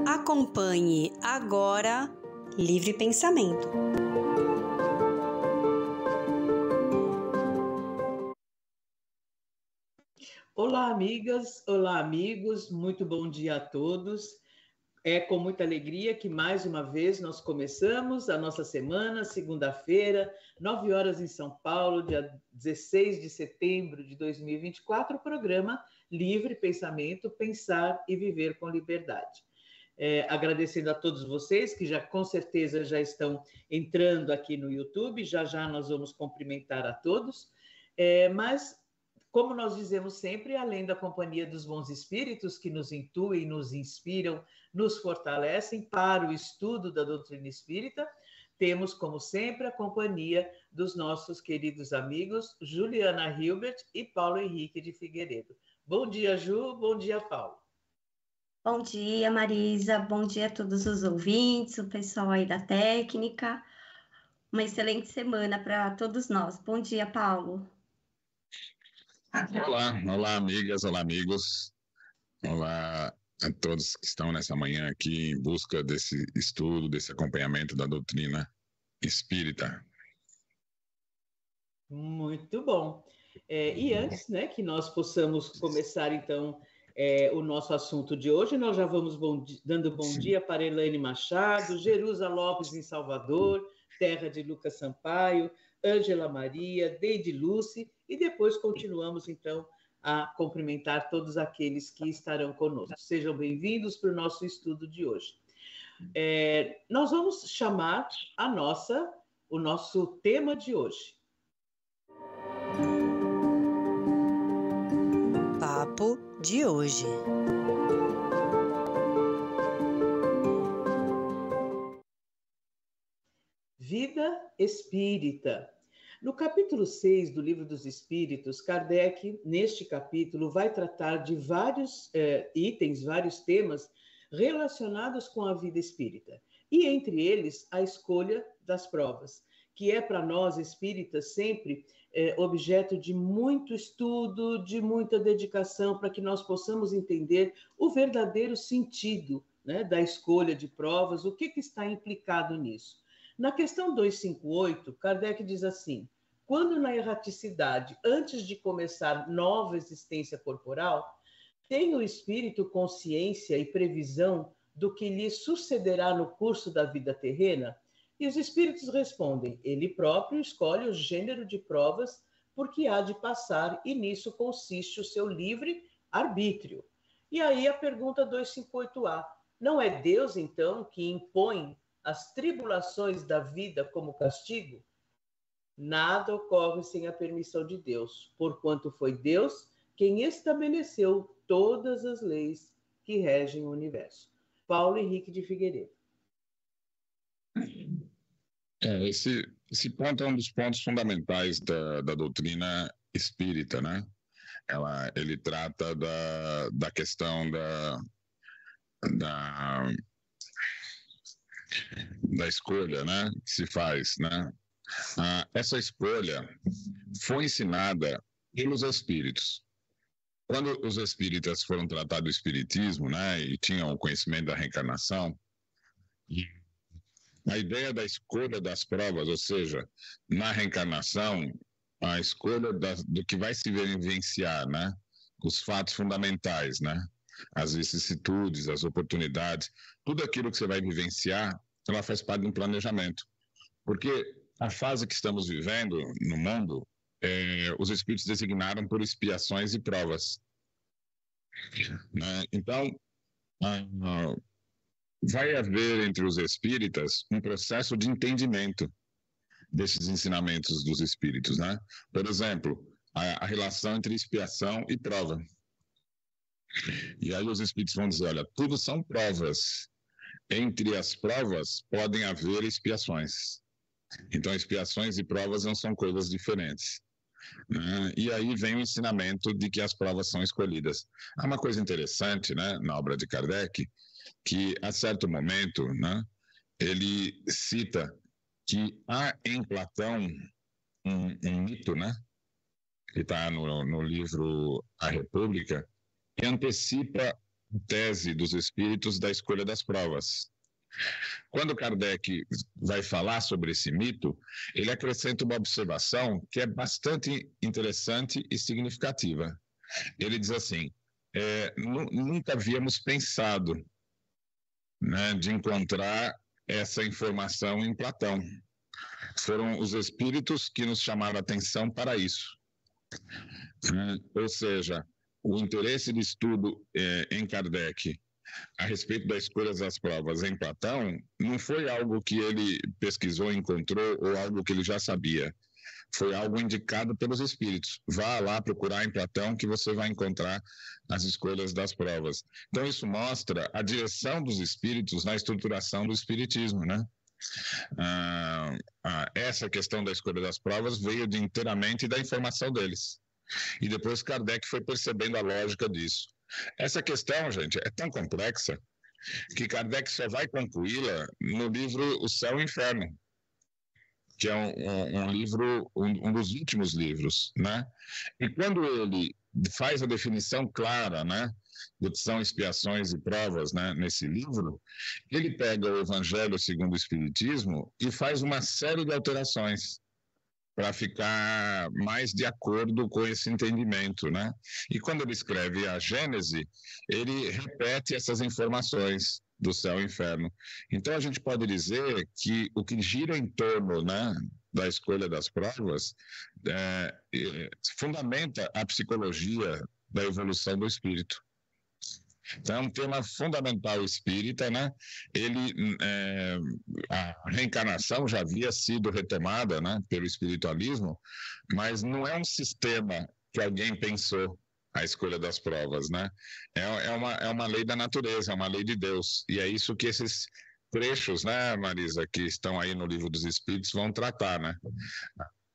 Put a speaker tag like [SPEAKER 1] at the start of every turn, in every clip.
[SPEAKER 1] Acompanhe agora Livre Pensamento.
[SPEAKER 2] Olá, amigas, olá, amigos, muito bom dia a todos. É com muita alegria que mais uma vez nós começamos a nossa semana, segunda-feira, 9 horas em São Paulo, dia 16 de setembro de 2024, o programa Livre Pensamento, Pensar e Viver com Liberdade. Agradecendo a todos vocês que já com certeza já estão entrando aqui no YouTube, já nós vamos cumprimentar a todos, mas como nós dizemos sempre, além da companhia dos bons espíritos que nos intuem, nos inspiram, nos fortalecem para o estudo da doutrina espírita, temos, como sempre, a companhia dos nossos queridos amigos Juliana Hilbert e Paulo Henrique de Figueiredo. Bom dia, Ju, bom dia, Paulo.
[SPEAKER 3] Bom dia, Marisa, bom dia a todos os ouvintes, o pessoal aí da técnica. Uma excelente semana para todos nós. Bom dia, Paulo.
[SPEAKER 4] Olá, amigas, olá, amigos. Olá a todos que estão nessa manhã aqui em busca desse estudo, desse acompanhamento da doutrina espírita.
[SPEAKER 2] Muito bom. E antes, que nós possamos começar, então, o nosso assunto de hoje, nós já vamos dando bom dia para Elaine Machado, Jerusa Lopes em Salvador, terra de Lucas Sampaio, Ângela Maria, Deide Lucy, e depois continuamos, então, a cumprimentar todos aqueles que estarão conosco. Sejam bem-vindos para o nosso estudo de hoje. Nós vamos chamar o nosso tema de hoje.
[SPEAKER 1] Papo de hoje.
[SPEAKER 2] Vida espírita. No capítulo 6 do Livro dos Espíritos, Kardec, neste capítulo, vai tratar de vários itens, vários temas relacionados com a vida espírita. E entre eles, a escolha das provas, que é para nós espíritas sempre objeto de muito estudo, de muita dedicação, para que nós possamos entender o verdadeiro sentido, da escolha de provas, o que está implicado nisso. Na questão 258, Kardec diz assim: quando na erraticidade, antes de começar nova existência corporal, tem o espírito consciência e previsão do que lhe sucederá no curso da vida terrena? E os espíritos respondem: ele próprio escolhe o gênero de provas porque há de passar, e nisso consiste o seu livre arbítrio. E aí a pergunta 258A: não é Deus, então, que impõe as tribulações da vida como castigo? Nada ocorre sem a permissão de Deus, porquanto foi Deus quem estabeleceu todas as leis que regem o universo. Paulo Henrique de Figueiredo.
[SPEAKER 4] Esse ponto é um dos pontos fundamentais da doutrina espírita, né? Ele trata da questão da escolha, né, que se faz, né? Essa escolha foi ensinada pelos espíritos. Quando os espíritas foram tratar do espiritismo, né, e tinham o conhecimento da reencarnação, a ideia da escolha das provas, ou seja, na reencarnação, a escolha do que vai se vivenciar, né, os fatos fundamentais, né, as vicissitudes, as oportunidades, tudo aquilo que você vai vivenciar, ela faz parte de um planejamento. Porque a fase que estamos vivendo no mundo, os espíritos designaram por expiações e provas, né? Então, vai haver entre os espíritas um processo de entendimento desses ensinamentos dos espíritos, né? Por exemplo, a relação entre expiação e prova. E aí os espíritos vão dizer: olha, tudo são provas. Entre as provas podem haver expiações. Então, expiações e provas não são coisas diferentes, né? E aí vem o ensinamento de que as provas são escolhidas. Há uma coisa interessante, né, na obra de Kardec, que a certo momento, né, ele cita que há em Platão um mito, né, que está no livro A República, que antecipa tese dos espíritos da escolha das provas. Quando Kardec vai falar sobre esse mito, ele acrescenta uma observação que é bastante interessante e significativa. Ele diz assim, nunca havíamos pensado, né, de encontrar essa informação em Platão. Foram os espíritos que nos chamaram a atenção para isso. Ou seja, o interesse de estudo em Kardec a respeito das escolhas das provas em Platão não foi algo que ele pesquisou, encontrou, ou algo que ele já sabia. Foi algo indicado pelos espíritos. Vá lá procurar em Platão que você vai encontrar as escolhas das provas. Então, isso mostra a direção dos espíritos na estruturação do espiritismo, né? Essa questão da escolha das provas veio inteiramente da informação deles. E depois Kardec foi percebendo a lógica disso. Essa questão, gente, é tão complexa que Kardec só vai concluí-la no livro O Céu e o Inferno, que é um livro, um dos últimos livros, né? E quando ele faz a definição clara, né, do que são expiações e provas, né, nesse livro, ele pega o Evangelho segundo o Espiritismo e faz uma série de alterações para ficar mais de acordo com esse entendimento, né? E quando ele escreve a Gênese, ele repete essas informações do céu e inferno. Então, a gente pode dizer que o que gira em torno, né, da escolha das provas fundamenta a psicologia da evolução do espírito. Então, é um tema fundamental espírita, né? A reencarnação já havia sido retomada, né, pelo espiritualismo, mas não é um sistema que alguém pensou a escolha das provas, né? É uma lei da natureza, é uma lei de Deus. E é isso que esses trechos, né, Marisa, que estão aí no Livro dos Espíritos vão tratar, né?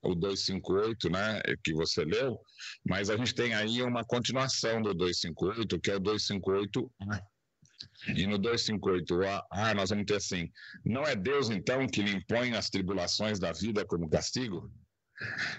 [SPEAKER 4] O 258, né, que você leu, mas a gente tem aí uma continuação do 258, que é o 258A. E no 258A, nós vamos ter assim, não é Deus, então, que lhe impõe as tribulações da vida como castigo?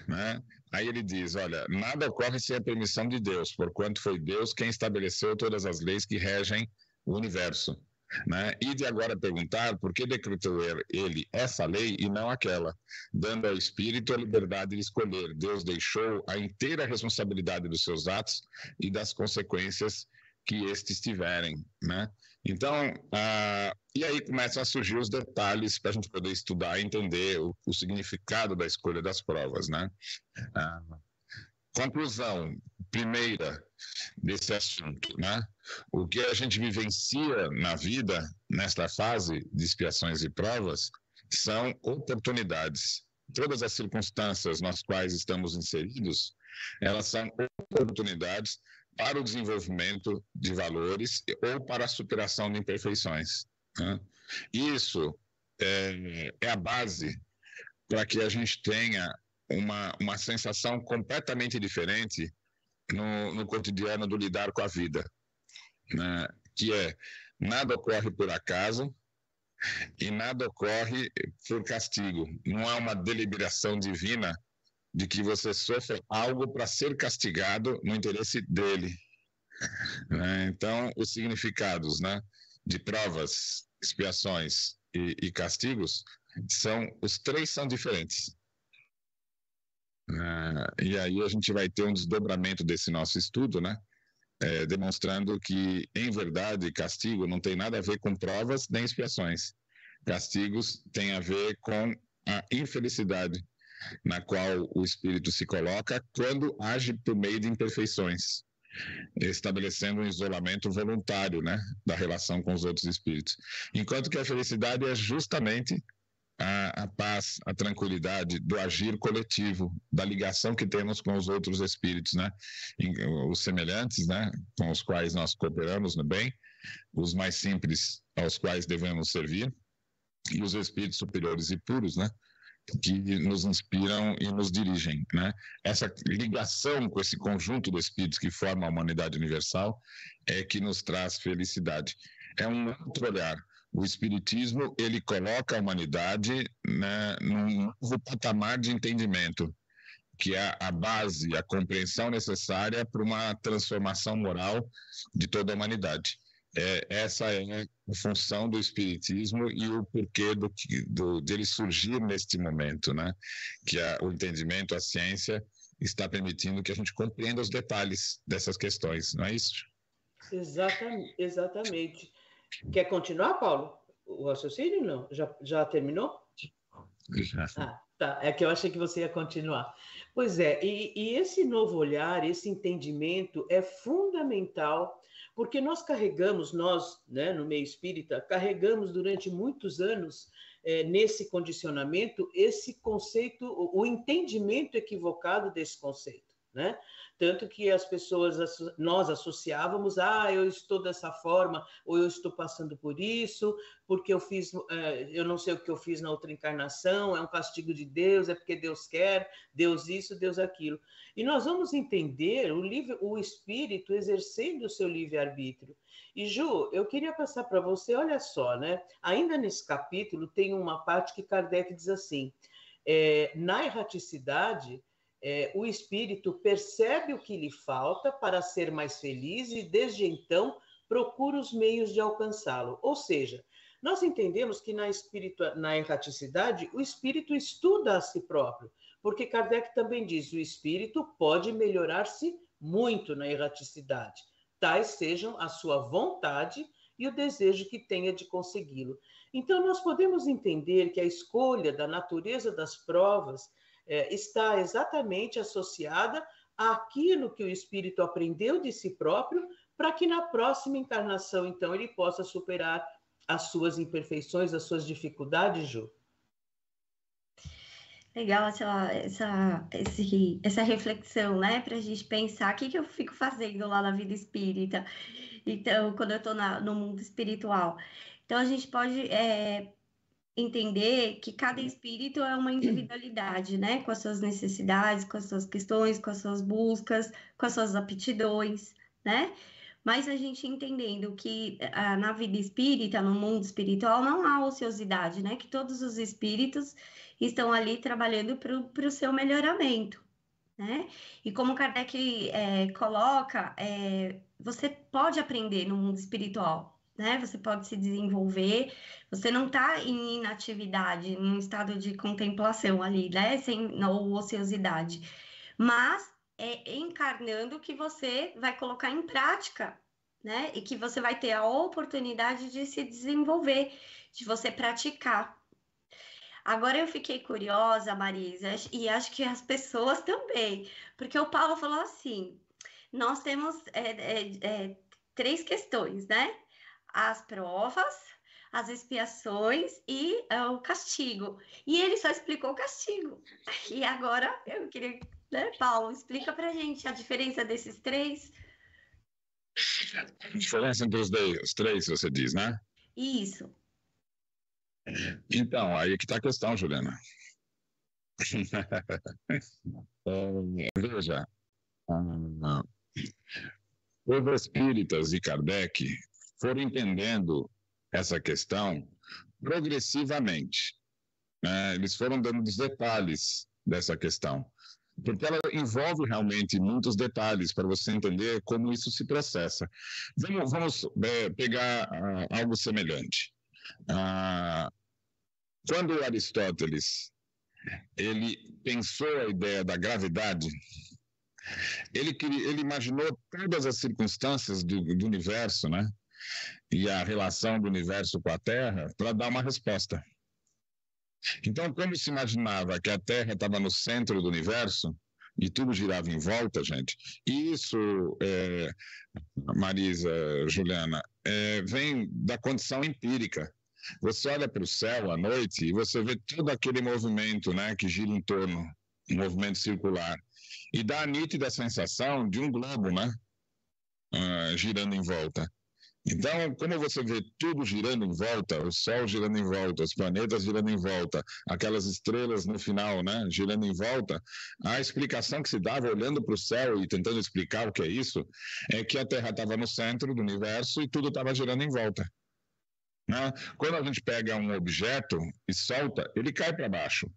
[SPEAKER 4] Né? Aí ele diz, olha, nada ocorre sem a permissão de Deus, porquanto foi Deus quem estabeleceu todas as leis que regem o universo. Né? E de agora perguntar por que decretou ele essa lei e não aquela, dando ao espírito a liberdade de escolher. Deus deixou a inteira responsabilidade dos seus atos e das consequências que estes tiverem, né? Então, e aí começam a surgir os detalhes para a gente poder estudar e entender o significado da escolha das provas, né? Conclusão primeira desse assunto, né? O que a gente vivencia na vida, nesta fase de expiações e provas, são oportunidades. Todas as circunstâncias nas quais estamos inseridos, elas são oportunidades para o desenvolvimento de valores ou para a superação de imperfeições, né? Isso é a base para que a gente tenha uma sensação completamente diferente no cotidiano do lidar com a vida, né? Que é, nada ocorre por acaso e nada ocorre por castigo. Não há uma deliberação divina de que você sofre algo para ser castigado no interesse dele, né? Então, os significados, né, de provas, expiações e castigos, os três são diferentes. E aí a gente vai ter um desdobramento desse nosso estudo, né? Demonstrando que, em verdade, castigo não tem nada a ver com provas nem expiações. Castigos tem a ver com a infelicidade na qual o espírito se coloca quando age por meio de imperfeições, estabelecendo um isolamento voluntário, né, da relação com os outros espíritos. Enquanto que a felicidade é justamente a paz, a tranquilidade do agir coletivo, da ligação que temos com os outros espíritos, né? Os semelhantes, né, com os quais nós cooperamos no bem, os mais simples aos quais devemos servir, e os espíritos superiores e puros, né, que nos inspiram e nos dirigem, né? Essa ligação com esse conjunto de espíritos que formam a humanidade universal é que nos traz felicidade. É um outro olhar. O espiritismo, ele coloca a humanidade, né, num novo patamar de entendimento, que é a base, a compreensão necessária para uma transformação moral de toda a humanidade. Essa é a função do Espiritismo e o porquê dele surgir neste momento, né? Que o entendimento, a ciência, está permitindo que a gente compreenda os detalhes dessas questões, não é isso?
[SPEAKER 2] Exatamente. Quer continuar, Paulo? O raciocínio, não? Já terminou? Ah, tá. É que eu achei que você ia continuar. Pois é, e esse novo olhar, esse entendimento é fundamental, porque nós, né, no meio espírita, carregamos durante muitos anos nesse condicionamento, esse conceito, o entendimento equivocado desse conceito, né? Tanto que nós associávamos, eu estou dessa forma, ou eu estou passando por isso, porque eu não sei o que eu fiz na outra encarnação, é um castigo de Deus, é porque Deus quer, Deus isso, Deus aquilo. E nós vamos entender o espírito exercendo o seu livre-arbítrio. E, Ju, eu queria passar para você, olha só, né? Ainda nesse capítulo tem uma parte que Kardec diz assim, na erraticidade, o espírito percebe o que lhe falta para ser mais feliz e, desde então, procura os meios de alcançá-lo. Ou seja, nós entendemos que na erraticidade, o espírito estuda a si próprio, porque Kardec também diz, o espírito pode melhorar-se muito na erraticidade, tais sejam a sua vontade e o desejo que tenha de consegui-lo. Então, nós podemos entender que a escolha da natureza das provas está exatamente associada àquilo que o espírito aprendeu de si próprio, para que na próxima encarnação, então, ele possa superar as suas imperfeições, as suas dificuldades, Ju.
[SPEAKER 3] Legal essa reflexão, né? Para a gente pensar o que eu fico fazendo lá na vida espírita, então, quando eu estou no mundo espiritual. Então, a gente pode entender que cada espírito é uma individualidade, né? Com as suas necessidades, com as suas questões, com as suas buscas, com as suas aptidões, né? Mas a gente entendendo que na vida espírita, no mundo espiritual, não há ociosidade, né? Que todos os espíritos estão ali trabalhando para o seu melhoramento, né? E como Kardec coloca, você pode aprender no mundo espiritual, né? Você pode se desenvolver, você não está em inatividade, em um estado de contemplação ali, né? Ou ociosidade, mas encarnando que você vai colocar em prática, né? E que você vai ter a oportunidade de se desenvolver, de você praticar. Agora eu fiquei curiosa, Marisa, e acho que as pessoas também, porque o Paulo falou assim, nós temos 3 questões, né? As provas, as expiações e o castigo. E ele só explicou o castigo. E agora eu queria, né, Paulo, explica pra gente a diferença desses 3.
[SPEAKER 4] A diferença entre os 3, você diz, né?
[SPEAKER 3] Isso.
[SPEAKER 4] Então, aí que está a questão, Juliana. Veja, os espíritas e Kardec foram entendendo essa questão progressivamente, né? Eles foram dando os detalhes dessa questão, porque ela envolve realmente muitos detalhes para você entender como isso se processa. Vamos pegar algo semelhante. Quando Aristóteles ele pensou a ideia da gravidade, ele imaginou todas as circunstâncias do universo, né? E a relação do universo com a Terra para dar uma resposta. Então, como se imaginava que a Terra estava no centro do universo e tudo girava em volta, gente, isso, Marisa, Juliana, vem da condição empírica. Você olha para o céu à noite e você vê todo aquele movimento, né, que gira em torno, um movimento circular, e dá a nítida sensação de um globo, né, girando em volta. Então, como você vê tudo girando em volta, o Sol girando em volta, os planetas girando em volta, aquelas estrelas no final, né, girando em volta, a explicação que se dava olhando para o céu e tentando explicar o que é isso, é que a Terra estava no centro do universo e tudo estava girando em volta. Né? Quando a gente pega um objeto e solta, ele cai para baixo.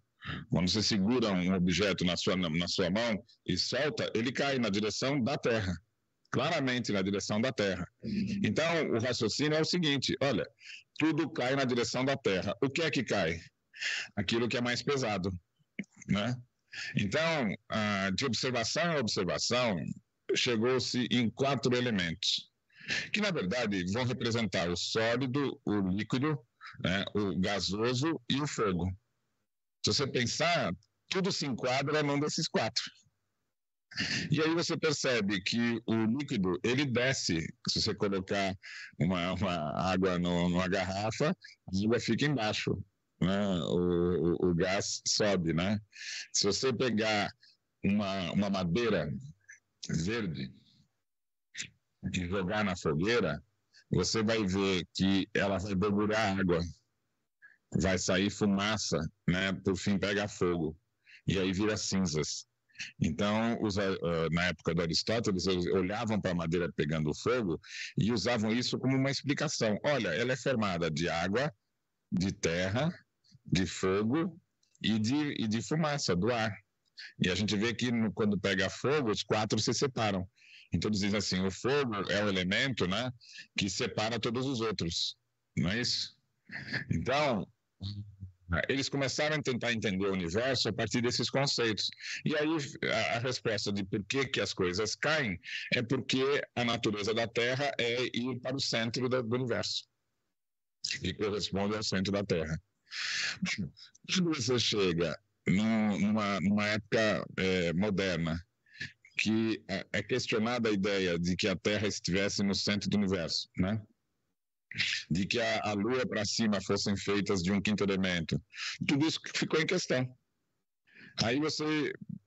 [SPEAKER 4] Quando você segura um objeto na sua mão e solta, ele cai na direção da Terra. claramente na direção da Terra. Então, o raciocínio é o seguinte, olha, tudo cai na direção da Terra. O que é que cai? Aquilo que é mais pesado, né? Então, de observação em observação, chegou-se em 4 elementos, que na verdade vão representar o sólido, o líquido, né, o gasoso e o fogo. Se você pensar, tudo se enquadra num desses 4. E aí você percebe que o líquido, ele desce. Se você colocar uma água numa garrafa, a água fica embaixo, né? O gás sobe, né? Se você pegar uma madeira verde e jogar na fogueira, você vai ver que ela vai borbulhar água, vai sair fumaça, né? Por fim pega fogo, e aí vira cinzas. Então, na época do Aristóteles, eles olhavam para a madeira pegando fogo e usavam isso como uma explicação. Olha, ela é formada de água, de terra, de fogo e de fumaça, do ar. E a gente vê que quando pega fogo, os 4 se separam. Então, eles dizem assim, o fogo é o elemento, né, que separa todos os outros. Não é isso? Então, eles começaram a tentar entender o universo a partir desses conceitos. E aí a resposta de por que as coisas caem é porque a natureza da Terra é ir para o centro do universo, e corresponde ao centro da Terra. Quando você chega numa época moderna, que é questionada a ideia de que a Terra estivesse no centro do universo, né? De que a Lua para cima fossem feitas de um 5º elemento. Tudo isso ficou em questão. Aí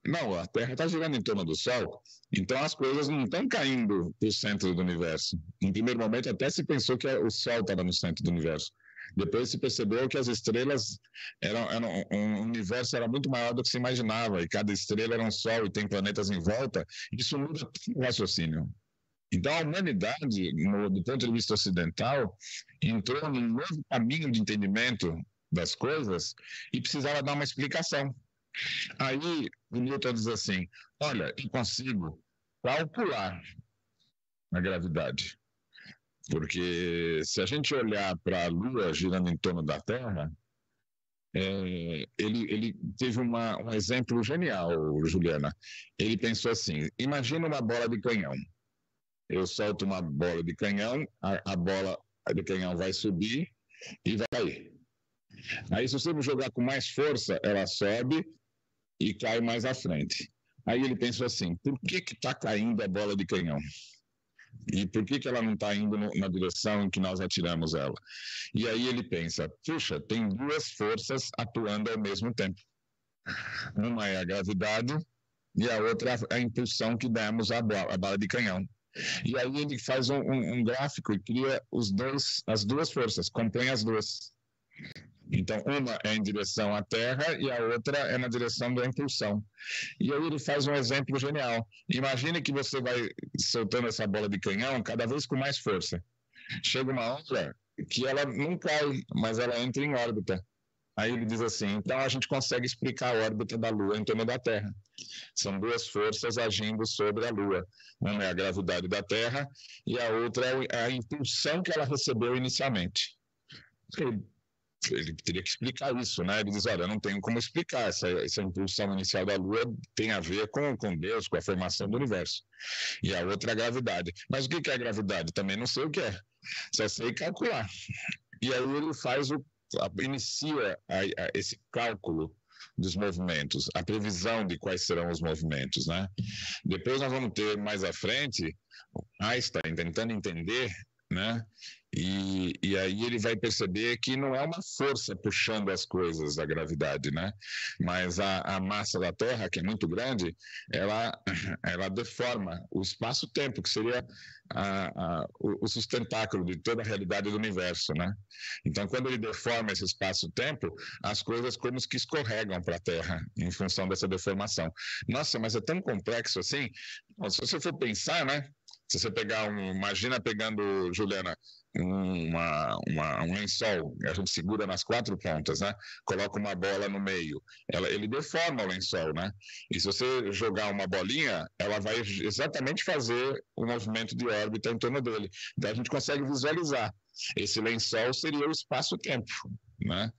[SPEAKER 4] não, a Terra está girando em torno do Sol, então as coisas não estão caindo para o centro do universo. Em primeiro momento até se pensou que o Sol estava no centro do universo. Depois se percebeu que as estrelas um universo era muito maior do que se imaginava, e cada estrela era um Sol e tem planetas em volta. Isso muda o raciocínio. Então, a humanidade, do ponto de vista ocidental, entrou num novo caminho de entendimento das coisas e precisava dar uma explicação. Aí, o Newton diz assim, olha, eu consigo calcular a gravidade. Porque se a gente olhar para a Lua girando em torno da Terra, ele teve um exemplo genial, Juliana. Ele pensou assim, imagina uma bola de canhão. Eu solto uma bola de canhão, a bola de canhão vai subir e vai cair. Aí, se você jogar com mais força, ela sobe e cai mais à frente. Aí ele pensou assim, por que está caindo a bola de canhão? E por que ela não está indo na direção em que nós atiramos ela? E aí ele pensa, puxa, tem 2 forças atuando ao mesmo tempo. Uma é a gravidade e a outra é a impulsão que demos à bala de canhão. E aí ele faz um gráfico e cria as 2 forças, compõe as 2. Então, uma é em direção à Terra e a outra é na direção da impulsão. E aí ele faz um exemplo genial. Imagine que você vai soltando essa bola de canhão cada vez com mais força. Chega uma hora que ela não cai, mas ela entra em órbita. Aí ele diz assim, então a gente consegue explicar a órbita da Lua em torno da Terra. São 2 forças agindo sobre a Lua. Uma é a gravidade da Terra e a outra é a impulsão que ela recebeu inicialmente. Ele teria que explicar isso, né? Ele diz, olha, eu não tenho como explicar, essa impulsão inicial da Lua tem a ver com Deus, com a formação do universo. E a outra é a gravidade. Mas o que é a gravidade? Também não sei o que é, só sei calcular. E aí ele inicia esse cálculo dos movimentos, a previsão de quais serão os movimentos, né? Depois nós vamos ter mais à frente Einstein tentando entender, né? E aí ele vai perceber que não é uma força puxando as coisas, a gravidade, né? Mas a massa da Terra, que é muito grande, ela deforma o espaço-tempo, que seria o sustentáculo de toda a realidade do universo, né? Então, quando ele deforma esse espaço-tempo, as coisas como que escorregam para a Terra, em função dessa deformação. Nossa, mas é tão complexo assim? Se você for pensar, né? Se você imagina pegando, Juliana, um lençol, a gente segura nas 4 pontas, né? Coloca uma bola no meio, ele deforma o lençol, né? E se você jogar uma bolinha, ela vai exatamente fazer o movimento de órbita em torno dele. Então a gente consegue visualizar. Esse lençol seria o espaço-tempo, né?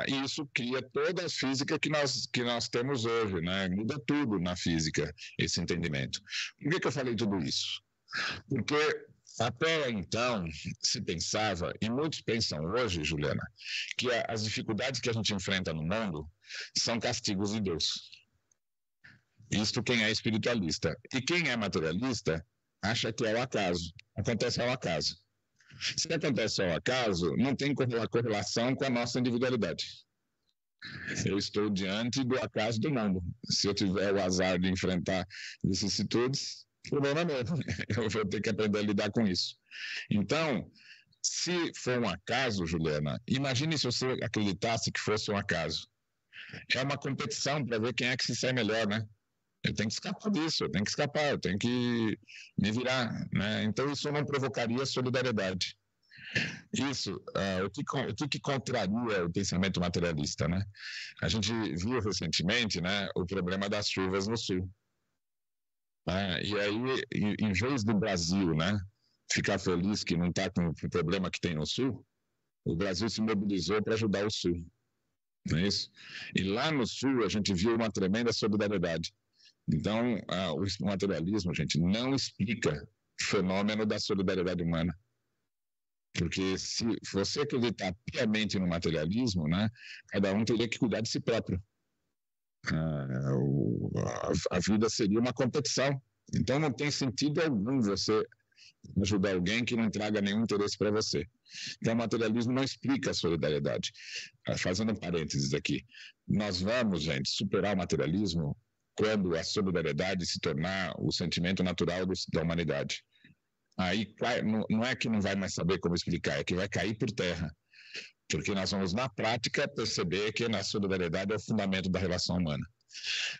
[SPEAKER 4] E isso cria toda a física que nós temos hoje, né? Muda tudo na física, esse entendimento. Por que eu falei tudo isso? Porque até então se pensava, e muitos pensam hoje, Juliana, que as dificuldades que a gente enfrenta no mundo são castigos de Deus. Isto quem é espiritualista. E quem é materialista acha que é o acaso. Acontece ao acaso. Se acontece ao acaso, não tem correlação com a nossa individualidade. Eu estou diante do acaso do mundo. Se eu tiver o azar de enfrentar vicissitudes, problema meu. Eu vou ter que aprender a lidar com isso. Então, se for um acaso, Juliana, imagine se você acreditasse que fosse um acaso. É uma competição para ver quem é que se sai melhor, né? Eu tenho que escapar disso, eu tenho que me virar, né? Então isso não provocaria solidariedade. Isso, o que contraria o pensamento materialista, né? A gente viu recentemente, né, o problema das chuvas no sul. E aí, em vez do Brasil, né, ficar feliz que não está com o problema que tem no sul, o Brasil se mobilizou para ajudar o sul, não é isso? E lá no sul a gente viu uma tremenda solidariedade. Então, o materialismo, gente, não explica o fenômeno da solidariedade humana. Porque se você acreditar piamente no materialismo, né, cada um teria que cuidar de si próprio. A vida seria uma competição. Então, não tem sentido algum você ajudar alguém que não traga nenhum interesse para você. Então, o materialismo não explica a solidariedade. Fazendo um parênteses aqui, nós vamos, gente, superar o materialismo quando a solidariedade se tornar o sentimento natural da humanidade. Aí não é que não vai mais saber como explicar, é que vai cair por terra. Porque nós vamos, na prática, perceber que a solidariedade é o fundamento da relação humana.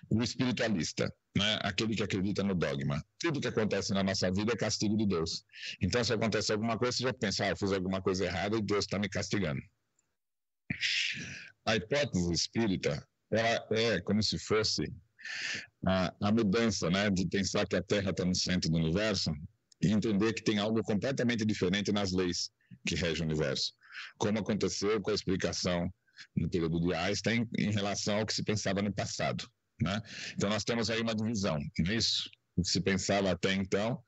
[SPEAKER 4] O espiritualista, né, aquele que acredita no dogma, tudo que acontece na nossa vida é castigo de Deus. Então, se acontece alguma coisa, você já pensa, eu fiz alguma coisa errada e Deus está me castigando. A hipótese espírita, ela é como se fosse a mudança, né, de pensar que a Terra está no centro do universo e entender que tem algo completamente diferente nas leis que regem o universo, como aconteceu com a explicação no período de Einstein em relação ao que se pensava no passado, né? Então nós temos aí uma divisão, não é isso? O que se pensava até então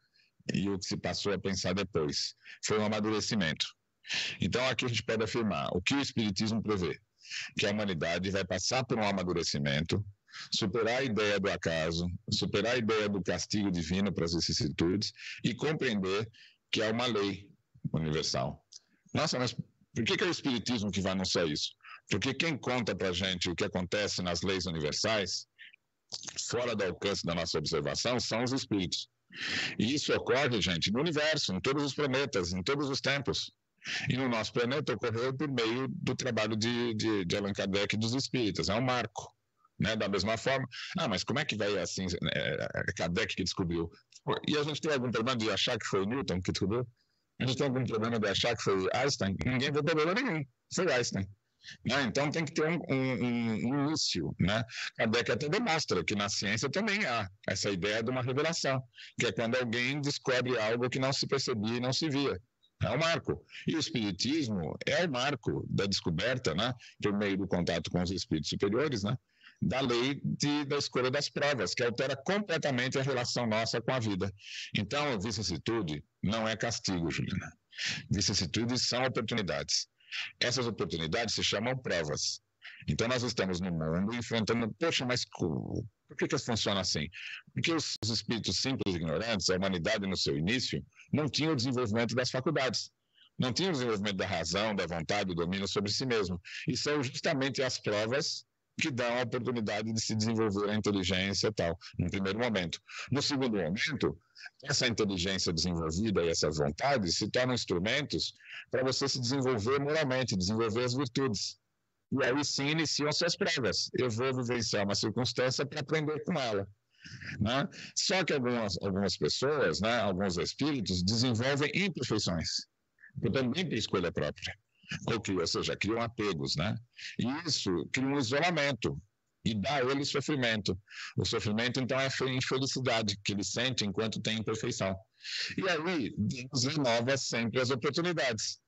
[SPEAKER 4] e o que se passou a pensar depois. Foi um amadurecimento. Então aqui a gente pode afirmar o que o Espiritismo prevê, que a humanidade vai passar por um amadurecimento, superar a ideia do acaso, superar a ideia do castigo divino para as vicissitudes e compreender que é uma lei universal. Nossa, mas por que é o Espiritismo que vai anunciar isso? Porque quem conta para a gente o que acontece nas leis universais, fora do alcance da nossa observação, são os espíritos. E isso ocorre, gente, no universo, em todos os planetas, em todos os tempos. E no nosso planeta ocorreu por meio do trabalho de Allan Kardec e dos espíritas. É um marco. Né, da mesma forma, mas como é que vai assim, Kardec que descobriu? E a gente tem algum problema de achar que foi Newton que descobriu? A gente tem algum problema de achar que foi Einstein? Ninguém tem problema nenhum, foi Einstein. Né? Então tem que ter um início. Né? Kardec até demonstra que na ciência também há essa ideia de uma revelação, que é quando alguém descobre algo que não se percebia e não se via. É um marco. E o Espiritismo é o marco da descoberta, né, por meio do contato com os espíritos superiores, né, da lei da escolha das provas, que altera completamente a relação nossa com a vida. Então, vicissitude não é castigo, Juliana. Vicissitudes são oportunidades. Essas oportunidades se chamam provas. Então, nós estamos no mundo enfrentando, poxa, mas por que funciona assim? Porque os espíritos simples e ignorantes, a humanidade no seu início, não tinha o desenvolvimento das faculdades. Não tinha o desenvolvimento da razão, da vontade, do domínio sobre si mesmo. E são justamente as provas que dão a oportunidade de se desenvolver a inteligência e tal, no primeiro momento. No segundo momento, essa inteligência desenvolvida e essa vontade se tornam instrumentos para você se desenvolver moralmente, desenvolver as virtudes. E aí sim iniciam-se as provas. Eu vou vivenciar uma circunstância para aprender com ela. né? Só que algumas pessoas, né, alguns espíritos, desenvolvem imperfeições, também por escolha própria. Ou seja, criam apegos, né? E isso cria um isolamento e dá a ele sofrimento. O sofrimento, então, é a infelicidade que ele sente enquanto tem imperfeição. E aí, Deus renova sempre as oportunidades.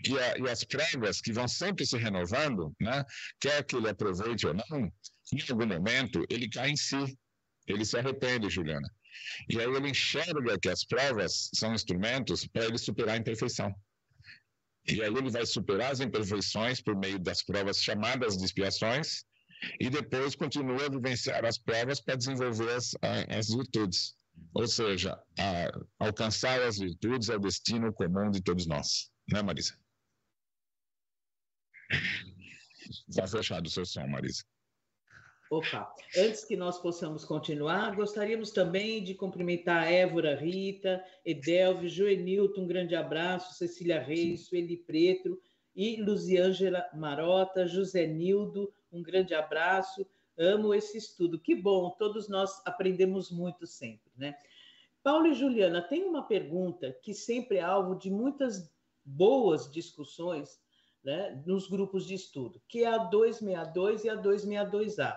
[SPEAKER 4] E as provas que vão sempre se renovando, né? Quer que ele aproveite ou não, em algum momento ele cai em si. Ele se arrepende, Juliana. E aí ele enxerga que as provas são instrumentos para ele superar a imperfeição. E aí ele vai superar as imperfeições por meio das provas chamadas de expiações e depois continua a vivenciar as provas para desenvolver as virtudes. Ou seja, alcançar as virtudes é o destino comum de todos nós. Né, Marisa? Está fechado o seu som, Marisa.
[SPEAKER 2] Opa, antes que nós possamos continuar, gostaríamos também de cumprimentar a Évora Rita, Edelve, Joenilton, um grande abraço, Cecília Reis, Sueli Preto e Luziângela Marota, José Nildo, um grande abraço, amo esse estudo, que bom, todos nós aprendemos muito sempre, né? Paulo e Juliana, tem uma pergunta que sempre é alvo de muitas boas discussões, né, nos grupos de estudo, que é a 262 e a 262A.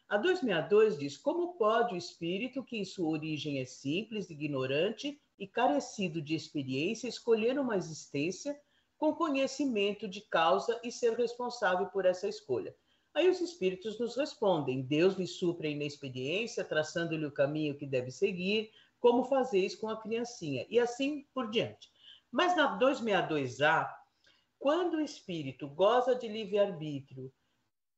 [SPEAKER 2] A 262 diz: como pode o espírito, que em sua origem é simples, ignorante e carecido de experiência, escolher uma existência com conhecimento de causa e ser responsável por essa escolha? Aí os espíritos nos respondem: Deus lhe supre a inexperiência, traçando-lhe o caminho que deve seguir, como fazeis com a criancinha, e assim por diante. Mas na 262A, quando o espírito goza de livre-arbítrio,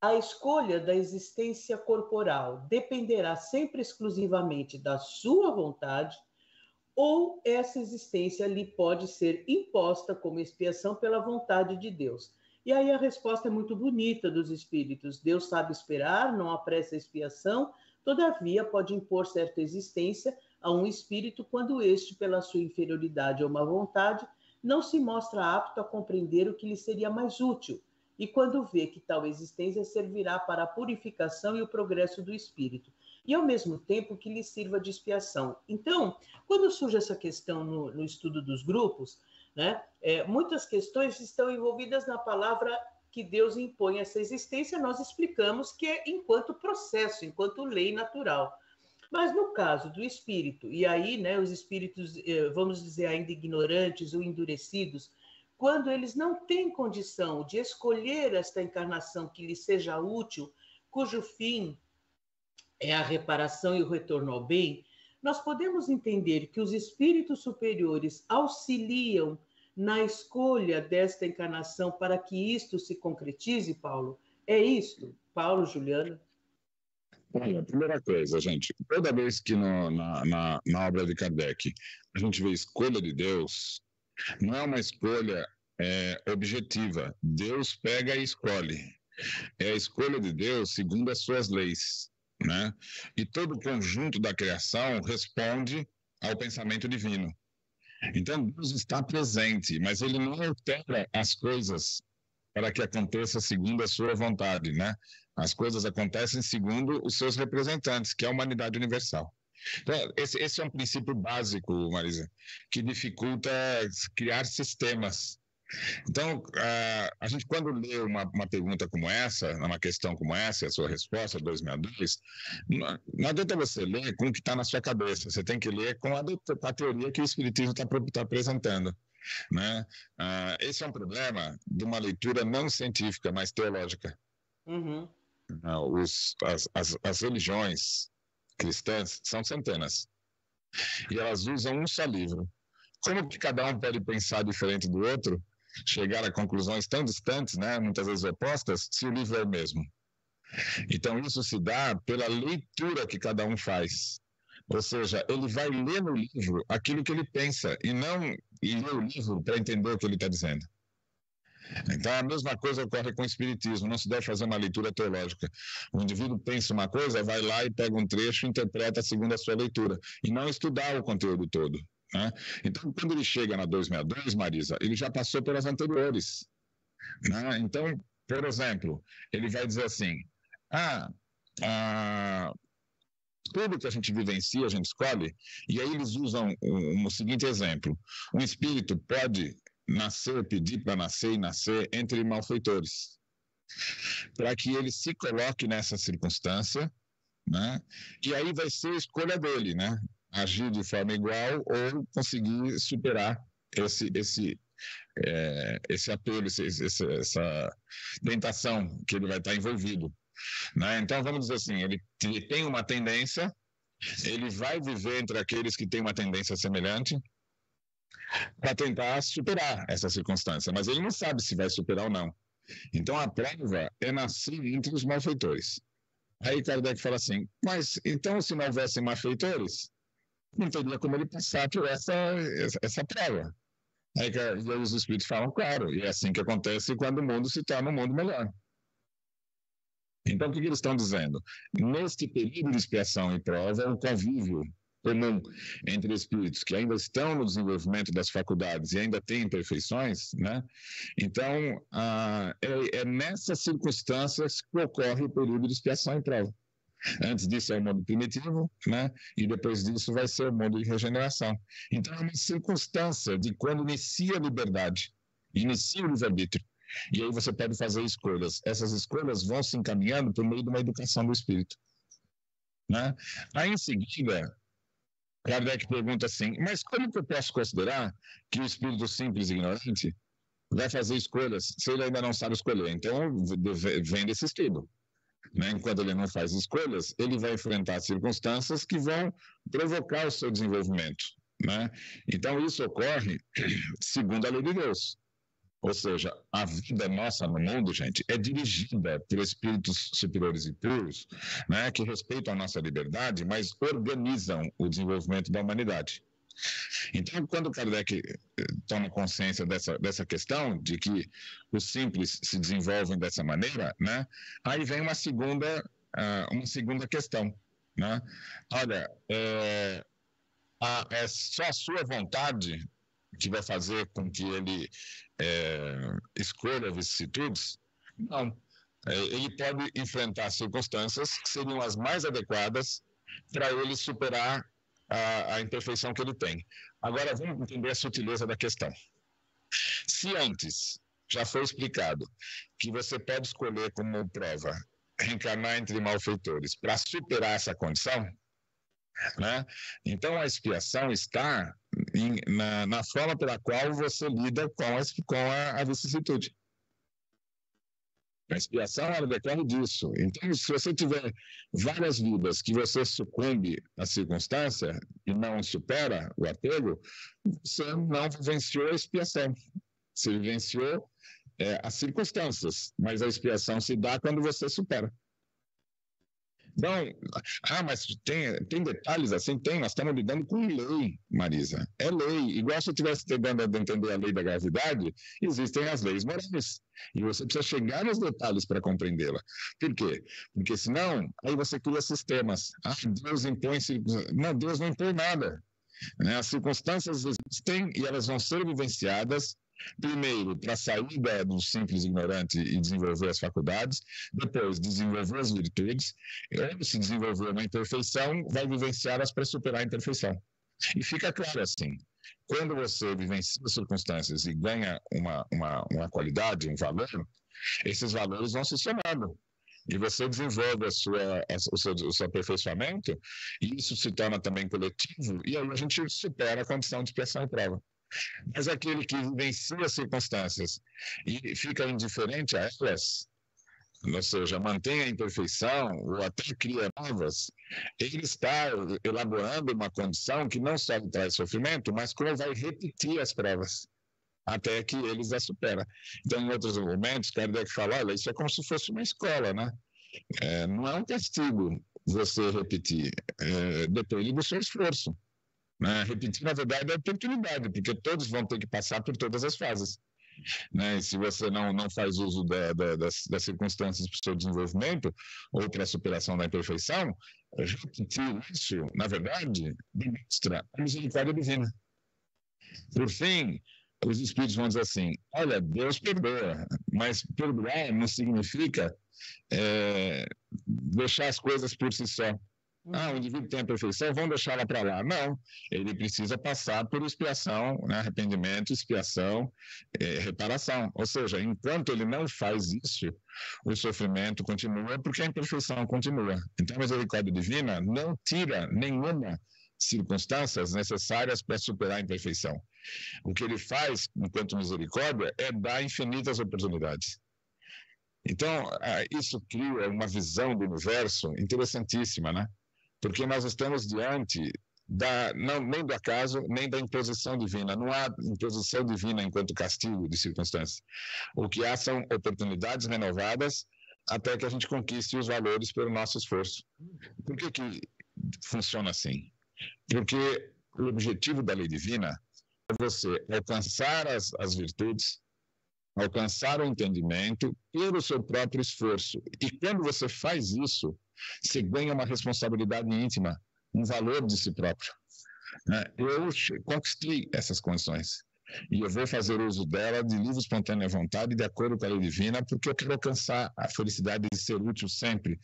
[SPEAKER 2] a escolha da existência corporal dependerá sempre exclusivamente da sua vontade, ou essa existência lhe pode ser imposta como expiação pela vontade de Deus? E aí a resposta é muito bonita dos espíritos. Deus sabe esperar, não apressa a expiação, todavia pode impor certa existência a um espírito quando este, pela sua inferioridade ou má vontade, não se mostra apto a compreender o que lhe seria mais útil, e quando vê que tal existência servirá para a purificação e o progresso do espírito, e ao mesmo tempo que lhe sirva de expiação. Então, quando surge essa questão no estudo dos grupos, né, muitas questões estão envolvidas na palavra que Deus impõe essa existência, nós explicamos que é enquanto processo, enquanto lei natural. Mas no caso do espírito, e aí, né, os espíritos, vamos dizer, ainda ignorantes ou endurecidos, quando eles não têm condição de escolher esta encarnação que lhes seja útil, cujo fim é a reparação e o retorno ao bem, nós podemos entender que os espíritos superiores auxiliam na escolha desta encarnação para que isto se concretize, Paulo? É isto, Paulo, Juliana?
[SPEAKER 4] Olha, primeira coisa, gente, toda vez que na obra de Kardec a gente vê escolha de Deus, não é uma escolha objetiva. Deus pega e escolhe. É a escolha de Deus segundo as suas leis, né? E todo o conjunto da criação responde ao pensamento divino. Então, Deus está presente, mas ele não altera as coisas para que aconteça segundo a sua vontade, né? As coisas acontecem segundo os seus representantes, que é a humanidade universal. Então, esse é um princípio básico, Marisa, que dificulta criar sistemas. Então, a gente, quando lê uma pergunta como essa, uma questão como essa, a sua resposta, 262, não adianta você ler com o que está na sua cabeça, você tem que ler com a teoria que o Espiritismo está apresentando. Né? Esse é um problema de uma leitura não científica, mas teológica.
[SPEAKER 2] Uhum.
[SPEAKER 4] As religiões cristãs são centenas e elas usam um só livro. Como que cada um pode pensar diferente do outro, chegar a conclusões tão distantes, né, muitas vezes opostas, se o livro é o mesmo? Então isso se dá pela leitura que cada um faz. Ou seja, ele vai ler no livro aquilo que ele pensa e não ler o livro para entender o que ele está dizendo. Então, a mesma coisa ocorre com o Espiritismo, não se deve fazer uma leitura teológica. O indivíduo pensa uma coisa, vai lá e pega um trecho e interpreta segundo a sua leitura, e não estudar o conteúdo todo. Né? Então, quando ele chega na 262, Marisa, ele já passou pelas anteriores. Né? Então, por exemplo, ele vai dizer assim, tudo que a gente vivencia, a gente escolhe, e aí eles usam o seguinte exemplo. Um espírito pode nascer, pedir para nascer e nascer entre malfeitores, para que ele se coloque nessa circunstância, né? E aí vai ser a escolha dele, né? Agir de forma igual ou conseguir superar esse apelo, essa tentação que ele vai estar envolvido, né? Então, vamos dizer assim, ele tem uma tendência, ele vai viver entre aqueles que têm uma tendência semelhante para tentar superar essa circunstância, mas ele não sabe se vai superar ou não. Então, a prova é nascer entre os malfeitores. Aí Kardec fala assim, mas então se não houvessem malfeitores, não teria como ele passar por essa prova. Aí os espíritos falam, claro, e é assim que acontece quando o mundo se torna um mundo melhor. Então, o que eles estão dizendo? Neste período de expiação e prova, o convívio comum entre espíritos que ainda estão no desenvolvimento das faculdades e ainda têm imperfeições, né? Então, é nessas circunstâncias que ocorre o período de expiação e prova. Antes disso é o mundo primitivo, né? E depois disso vai ser o mundo de regeneração. Então, é uma circunstância de quando inicia a liberdade, inicia o livre-arbítrio. E aí você pode fazer escolhas. Essas escolhas vão se encaminhando por meio de uma educação do espírito, né? Aí, em seguida, Kardec pergunta assim, mas como que eu posso considerar que o espírito simples e ignorante vai fazer escolhas se ele ainda não sabe escolher? Então, vem desse estudo, né? Enquanto ele não faz escolhas, ele vai enfrentar circunstâncias que vão provocar o seu desenvolvimento, né? Então, isso ocorre segundo a lei de Deus. Ou seja, a vida nossa no mundo, gente, é dirigida por espíritos superiores e puros, né, que respeitam a nossa liberdade, mas organizam o desenvolvimento da humanidade. Então, quando Kardec toma consciência dessa questão, de que os simples se desenvolvem dessa maneira, né, aí vem uma segunda questão, né? Olha, é só a sua vontade que vai fazer com que ele escolha vicissitudes? Não. Ele pode enfrentar circunstâncias que seriam as mais adequadas para ele superar a imperfeição que ele tem. Agora, vamos entender a sutileza da questão. Se antes já foi explicado que você pode escolher como prova reencarnar entre malfeitores para superar essa condição, né? Então, a expiação está na forma pela qual você lida com a vicissitude. A expiação, ela decorre disso. Então, se você tiver várias vidas que você sucumbe à circunstância e não supera o apego, você não vivenciou a expiação. Você vivenciou as circunstâncias, mas a expiação se dá quando você supera. Então, mas tem detalhes assim? Tem, nós estamos lidando com lei, Marisa. É lei. Igual se eu estivesse tentando entender a lei da gravidade, existem as leis morais. E você precisa chegar nos detalhes para compreendê-la. Por quê? Porque senão, aí você cria sistemas. Deus impõe... Não, Deus não impõe nada. As circunstâncias existem e elas vão ser vivenciadas, primeiro, para sair do simples ignorante e desenvolver as faculdades, depois desenvolver as virtudes, e se desenvolver uma imperfeição, vai vivenciá-las para superar a imperfeição. E fica claro assim, quando você vivencia as circunstâncias e ganha uma qualidade, um valor, esses valores vão se somando. E você desenvolve o seu aperfeiçoamento, e isso se torna também coletivo, e aí a gente supera a condição de expiação e prova. Mas aquele que vivencia as circunstâncias e fica indiferente a elas, ou seja, mantém a imperfeição ou até cria novas, ele está elaborando uma condição que não só traz sofrimento, mas como vai repetir as provas, até que eles a superam. Então, em outros momentos, Kardec fala, olha, isso é como se fosse uma escola, né? Não é um castigo você repetir, depende do seu esforço. Repetir, na verdade, é oportunidade, porque todos vão ter que passar por todas as fases. E se você não faz uso das circunstâncias para o seu desenvolvimento ou para a superação da imperfeição, repetir isso, na verdade, demonstra a misericórdia divina. Por fim, os espíritos vão dizer assim, olha, Deus perdoa, mas perdoar não significa deixar as coisas por si só. O indivíduo tem a perfeição, vamos deixar ela para lá. Não, ele precisa passar por expiação, né? Arrependimento, expiação, reparação. Ou seja, enquanto ele não faz isso, o sofrimento continua porque a imperfeição continua. Então, a misericórdia divina não tira nenhuma circunstâncias necessárias para superar a imperfeição. O que ele faz, enquanto misericórdia, é dar infinitas oportunidades. Então, isso cria uma visão do universo interessantíssima, né? Porque nós estamos diante nem do acaso, nem da imposição divina. Não há imposição divina enquanto castigo de circunstâncias. O que há são oportunidades renovadas até que a gente conquiste os valores pelo nosso esforço. Por que funciona assim? Porque o objetivo da lei divina é você alcançar as virtudes, alcançar o entendimento pelo seu próprio esforço. E quando você faz isso, você ganha uma responsabilidade íntima, um valor de si próprio. Eu conquistei essas condições. E eu vou fazer uso dela de livre, espontânea vontade, de acordo com a lei divina, porque eu quero alcançar a felicidade de ser útil sempre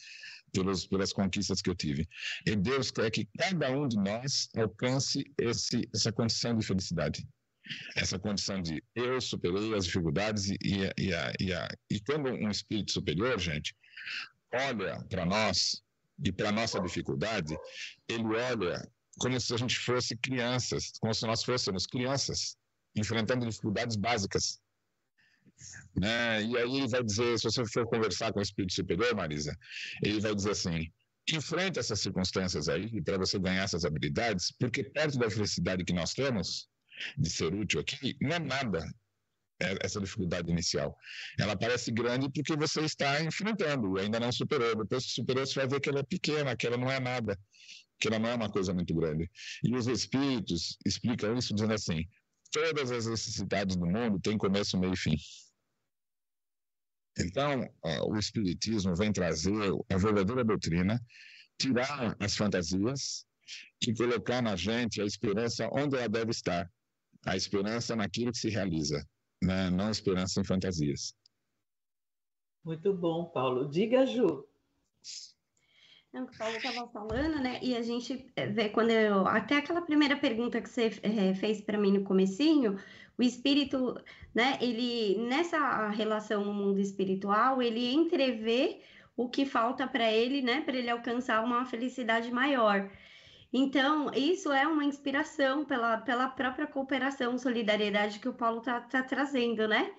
[SPEAKER 4] pelas conquistas que eu tive. E Deus quer que cada um de nós alcance essa condição de felicidade. Essa condição de eu superei as dificuldades e quando um espírito superior, gente, olha para nós e para a nossa dificuldade, ele olha como se a gente fosse crianças, como se nós fôssemos crianças, enfrentando dificuldades básicas. Né? E aí ele vai dizer, se você for conversar com o espírito superior, Marisa, ele vai dizer assim, enfrente essas circunstâncias aí para você ganhar essas habilidades, porque perto da felicidade que nós temos, de ser útil aqui, não é nada essa dificuldade inicial. Ela parece grande porque você está enfrentando e ainda não superou. Depois que superou, você vai ver que ela é pequena, que ela não é nada, que ela não é uma coisa muito grande. E os espíritos explicam isso dizendo assim, todas as necessidades do mundo têm começo, meio e fim. Então, o espiritismo vem trazer a verdadeira doutrina, tirar as fantasias e colocar na gente a esperança onde ela deve estar. A esperança naquilo que se realiza, né? Não a esperança em fantasias.
[SPEAKER 2] Muito bom, Paulo. Diga, Ju.
[SPEAKER 3] O que o Paulo estava falando, né? E a gente vê até aquela primeira pergunta que você fez para mim no comecinho, o espírito, né? Ele nessa relação no mundo espiritual, ele entrevê o que falta para ele, né? Para ele alcançar uma felicidade maior. Então, isso é uma inspiração pela própria cooperação, solidariedade que o Paulo tá trazendo, né?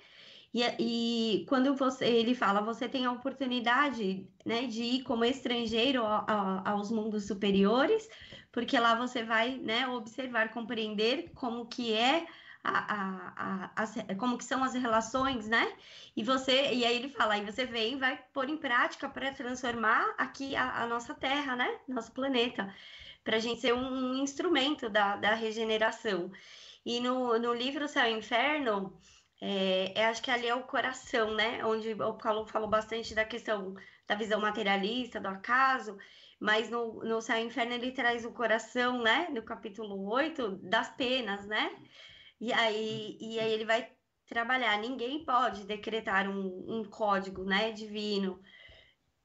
[SPEAKER 3] E quando ele fala, você tem a oportunidade, né, de ir como estrangeiro aos mundos superiores, porque lá você vai, né, observar, compreender como que é como que são as relações, né? E aí ele fala, aí você vem, vai pôr em prática para transformar aqui a nossa Terra, né? Nosso planeta, para a gente ser um instrumento da regeneração. E no livro Céu e Inferno, acho que ali é o coração, né? Onde o Paulo falou bastante da questão da visão materialista, do acaso, mas no Céu e Inferno ele traz o coração, né? No capítulo 8, das penas, né? E aí ele vai trabalhar, ninguém pode decretar um código, né, divino.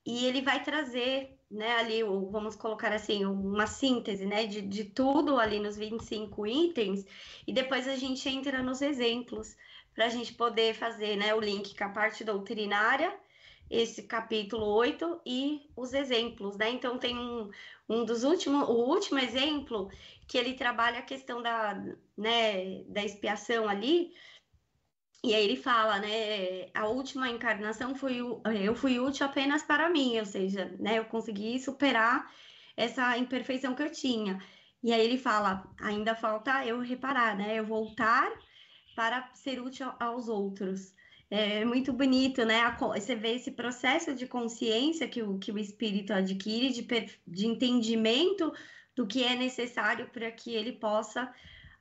[SPEAKER 3] E ele vai trazer, né, ali, vamos colocar assim, uma síntese, né, de tudo ali nos 25 itens, e depois a gente entra nos exemplos, para a gente poder fazer, né, o link com a parte doutrinária, esse capítulo 8 e os exemplos, né? Então tem o último exemplo, que ele trabalha a questão da expiação ali, e aí ele fala, né, a última encarnação eu fui útil apenas para mim, ou seja, né, eu consegui superar essa imperfeição que eu tinha. E aí ele fala, ainda falta eu reparar, né, eu voltar para ser útil aos outros. É muito bonito, né, você vê esse processo de consciência que o espírito adquire, de entendimento do que é necessário para que ele possa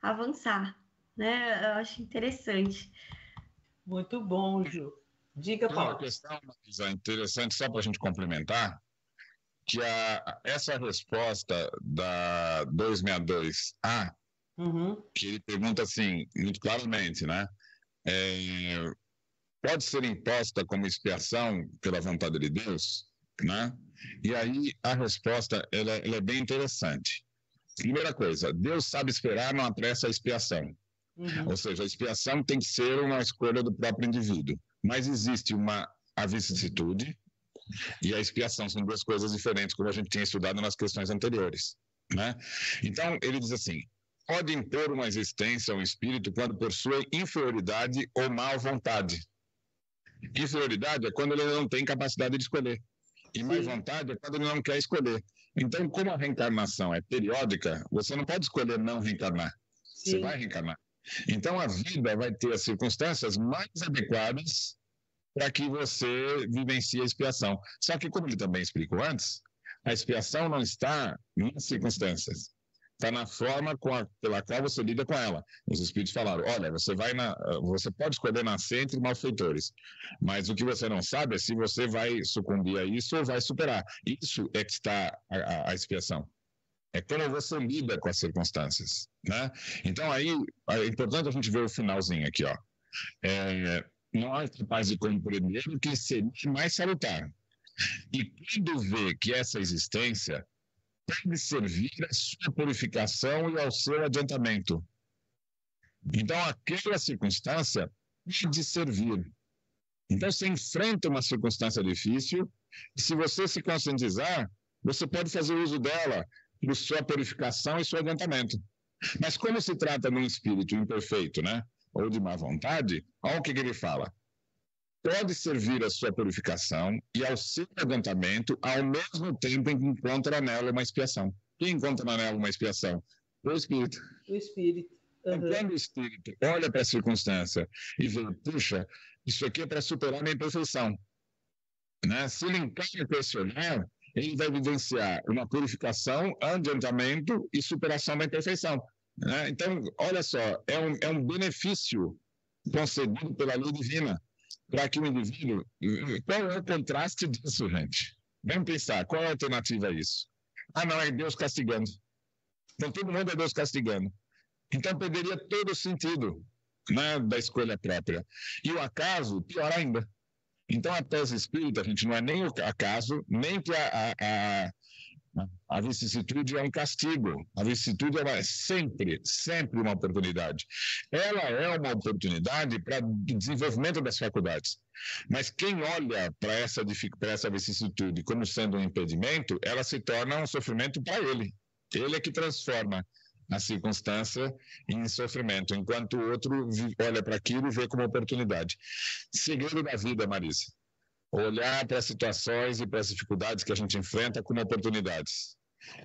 [SPEAKER 3] avançar, né, eu acho interessante.
[SPEAKER 2] Muito bom, Ju. Diga, Paulo.
[SPEAKER 4] Uma questão interessante, só para a gente complementar, que essa resposta da 262A, que ele pergunta assim, muito claramente, né? Pode ser imposta como expiação pela vontade de Deus, né? E aí a resposta ela é bem interessante. Primeira coisa, Deus sabe esperar, não apressa a expiação. Ou seja, a expiação tem que ser uma escolha do próprio indivíduo. Mas existe a vicissitude e a expiação, são duas coisas diferentes, como a gente tinha estudado nas questões anteriores, né? Então, ele diz assim, pode impor uma existência ao espírito quando por sua inferioridade ou má vontade. Inferioridade é quando ele não tem capacidade de escolher. E má vontade é quando ele não quer escolher. Então, como a reencarnação é periódica, você não pode escolher não reencarnar. Sim. Você vai reencarnar. Então, a vida vai ter as circunstâncias mais adequadas para que você vivencie a expiação. Só que, como ele também explicou antes, a expiação não está nas circunstâncias. Está na forma pela qual você lida com ela. Os espíritos falaram, olha, você pode escolher nascer entre malfeitores, mas o que você não sabe é se você vai sucumbir a isso ou vai superar. Isso é que está a expiação. É como você lida com as circunstâncias, né? Então, aí, é importante a gente ver o finalzinho aqui, ó. Não é capaz de compreender o que seria mais salutar. E quando vê que essa existência pode servir à sua purificação e ao seu adiantamento. Então, aquela circunstância pode servir. Então, você enfrenta uma circunstância difícil e, se você se conscientizar, você pode fazer uso dela para sua purificação e seu adiantamento. Mas como se trata de um espírito imperfeito, né? Ou de má vontade, olha o que ele fala. Pode servir à sua purificação e ao seu adiantamento ao mesmo tempo em que encontra nela uma expiação. Quem encontra nela uma expiação? O espírito.
[SPEAKER 2] O espírito.
[SPEAKER 4] Quando o espírito olha para a circunstância e vê, puxa, isso aqui é para superar a minha imperfeição. Né? Se ele encara com esse olhar, ele vai vivenciar uma purificação, adiantamento e superação da imperfeição. Né? Então, olha só, é um benefício concedido pela lei divina para que o indivíduo... Qual é o contraste disso, gente? Vamos pensar, qual é a alternativa a isso? Ah, não, é Deus castigando. Então, todo mundo é Deus castigando. Então, perderia todo o sentido, né, da escolha própria. E o acaso, pior ainda. Então, a tese espírita, gente, não é nem o acaso, nem que a vicissitude é um castigo. A vicissitude é sempre uma oportunidade. Ela é uma oportunidade para o desenvolvimento das faculdades. Mas quem olha para essa vicissitude como sendo um impedimento, ela se torna um sofrimento para ele. Ele é que transforma a circunstância em sofrimento, enquanto o outro olha para aquilo e vê como oportunidade. Segredo da vida, Marisa. Olhar para as situações e para as dificuldades que a gente enfrenta como oportunidades.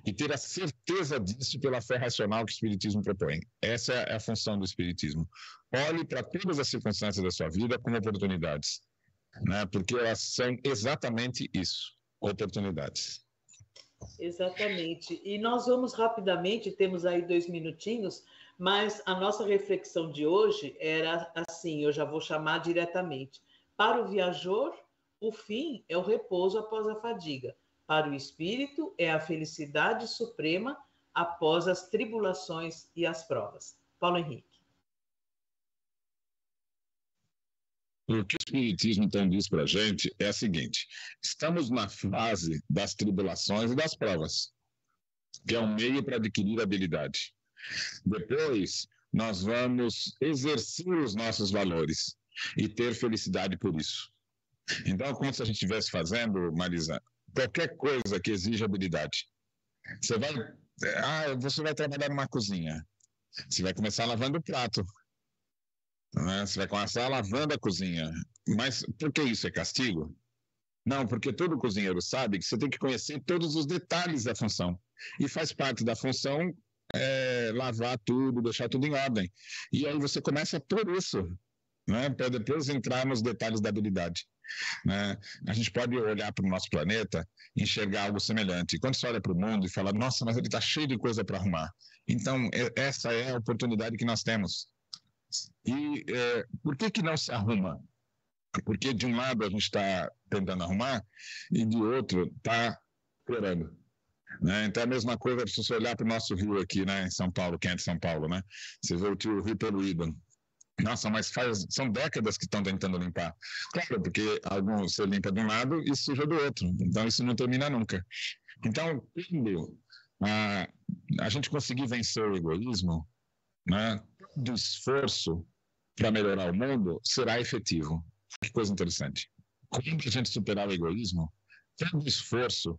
[SPEAKER 4] E ter a certeza disso pela fé racional que o Espiritismo propõe. Essa é a função do Espiritismo. Olhe para todas as circunstâncias da sua vida como oportunidades, né? Porque elas são exatamente isso, oportunidades.
[SPEAKER 2] Exatamente. E nós vamos rapidamente, temos aí 2 minutinhos, mas a nossa reflexão de hoje era assim, eu já vou chamar diretamente. Para o viajor, o fim é o repouso após a fadiga. Para o espírito, é a felicidade suprema após as tribulações e as provas. Paulo Henrique.
[SPEAKER 4] O que o Espiritismo então diz para a gente é o seguinte: estamos na fase das tribulações e das provas, que é um meio para adquirir habilidade. Depois, nós vamos exercer os nossos valores e ter felicidade por isso. Então, como se a gente estivesse fazendo, Marisa, qualquer coisa que exija habilidade. Você vai trabalhar numa cozinha. Você vai começar lavando o prato. Né? Você vai começar lavando a cozinha. Mas por que isso é castigo? Não, porque todo cozinheiro sabe que você tem que conhecer todos os detalhes da função. E faz parte da função lavar tudo, deixar tudo em ordem. E aí você começa por isso, né? Para depois entrar nos detalhes da habilidade. Né? A gente pode olhar para o nosso planeta e enxergar algo semelhante. Quando você olha para o mundo e fala, nossa, mas ele está cheio de coisa para arrumar. Então, essa é a oportunidade que nós temos. E por que não se arruma? Porque de um lado a gente está tentando arrumar e de outro está piorando. Né? Então é a mesma coisa se você olhar para o nosso rio aqui, né, em São Paulo, quem é de São Paulo, né? Você vê o rio poluído. Nossa, mas são décadas que estão tentando limpar. Claro, porque alguns você limpa de um lado e suja do outro. Então, isso não termina nunca. Então, quando a gente conseguir vencer o egoísmo, né, do esforço para melhorar o mundo será efetivo. Que coisa interessante. Quando a gente superar o egoísmo, todo esforço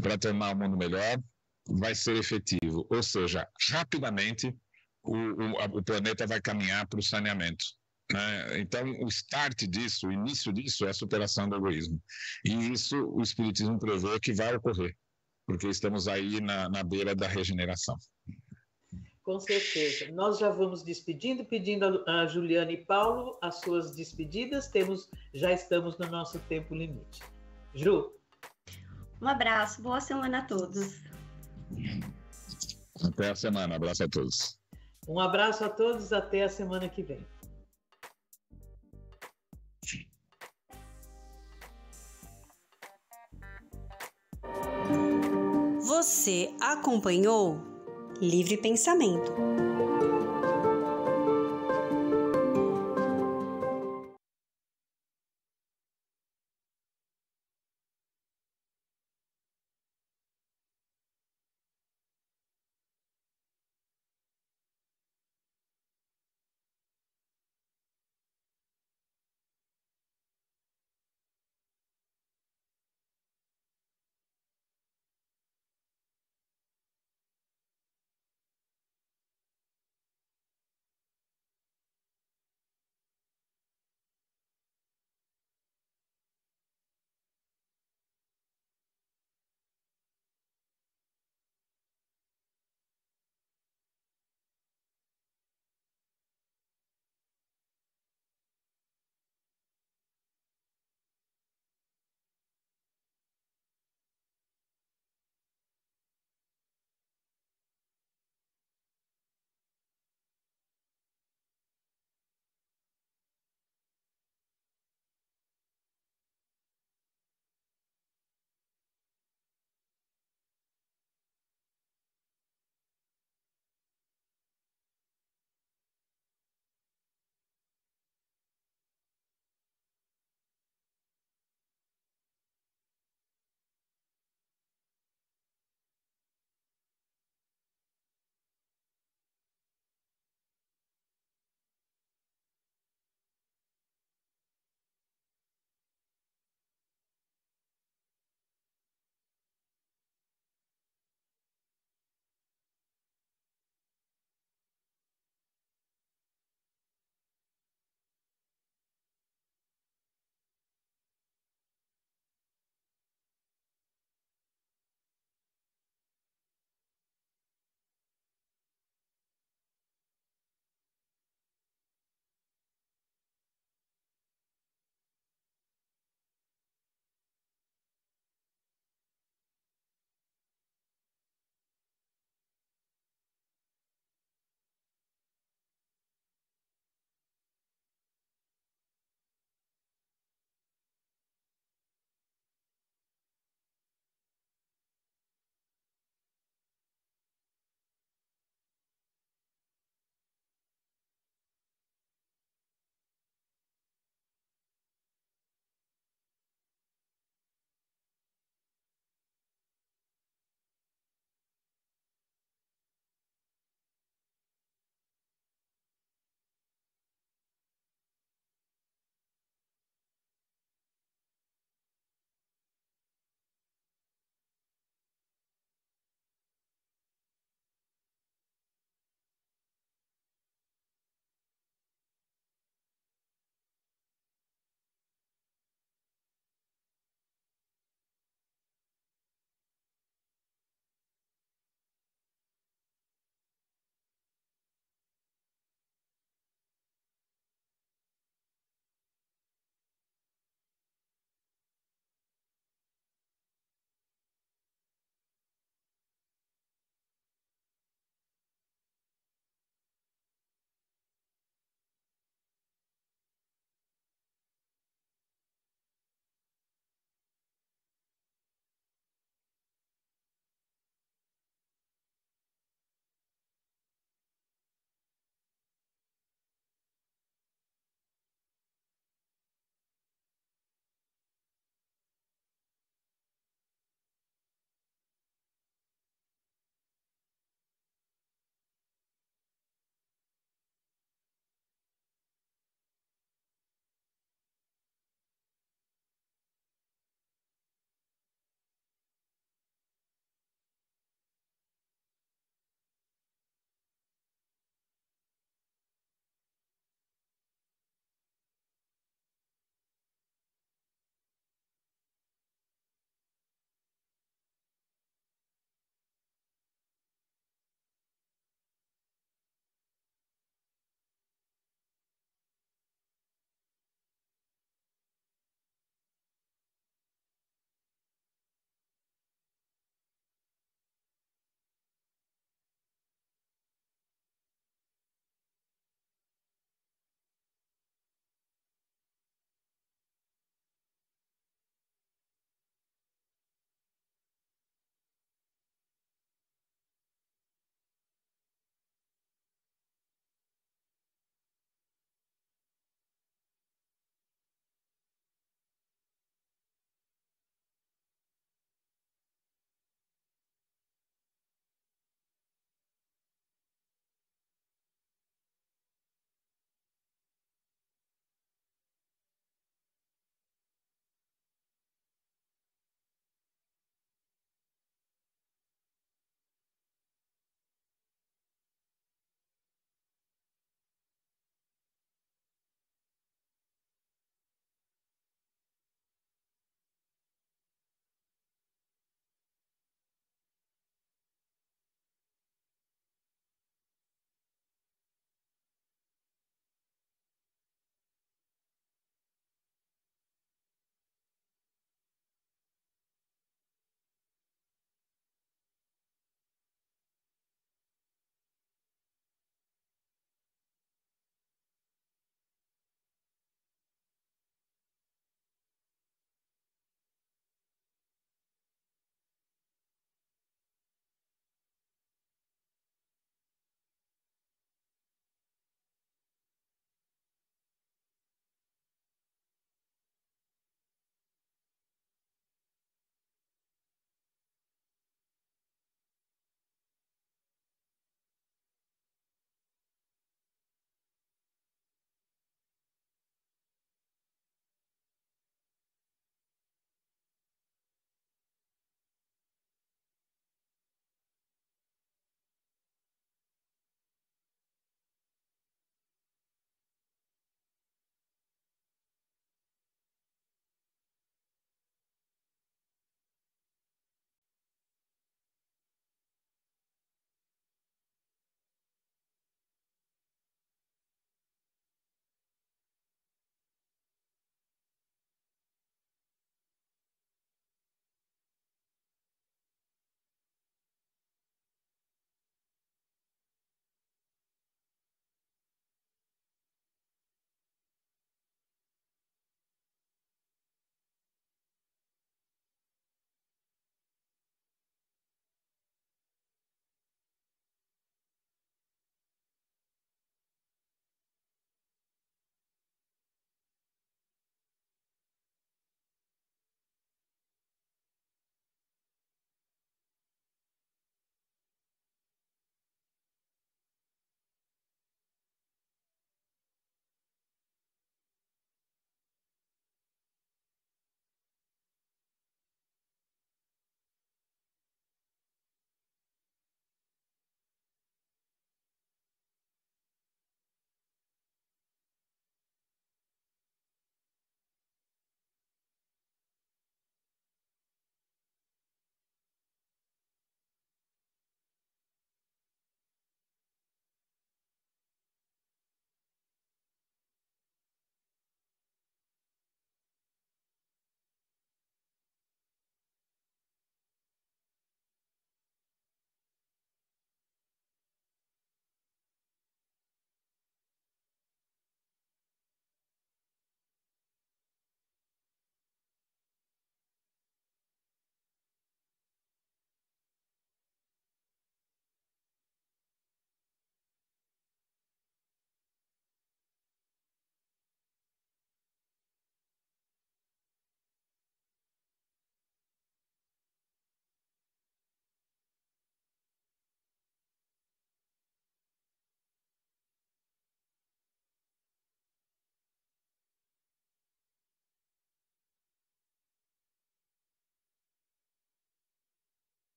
[SPEAKER 4] para tornar o mundo melhor vai ser efetivo. Ou seja, rapidamente o planeta vai caminhar para o saneamento. Né? Então, o start disso, o início disso é a superação do egoísmo. E isso o Espiritismo prevê que vai ocorrer, porque estamos aí na beira da regeneração.
[SPEAKER 2] Com certeza. Nós já vamos despedindo, pedindo a Juliana e Paulo as suas despedidas. Já estamos no nosso tempo limite. Ju.
[SPEAKER 3] Um abraço, boa semana a todos.
[SPEAKER 4] Até a semana, abraço a todos.
[SPEAKER 2] Um abraço a todos, até a semana que vem.
[SPEAKER 1] Você acompanhou Livre Pensamento.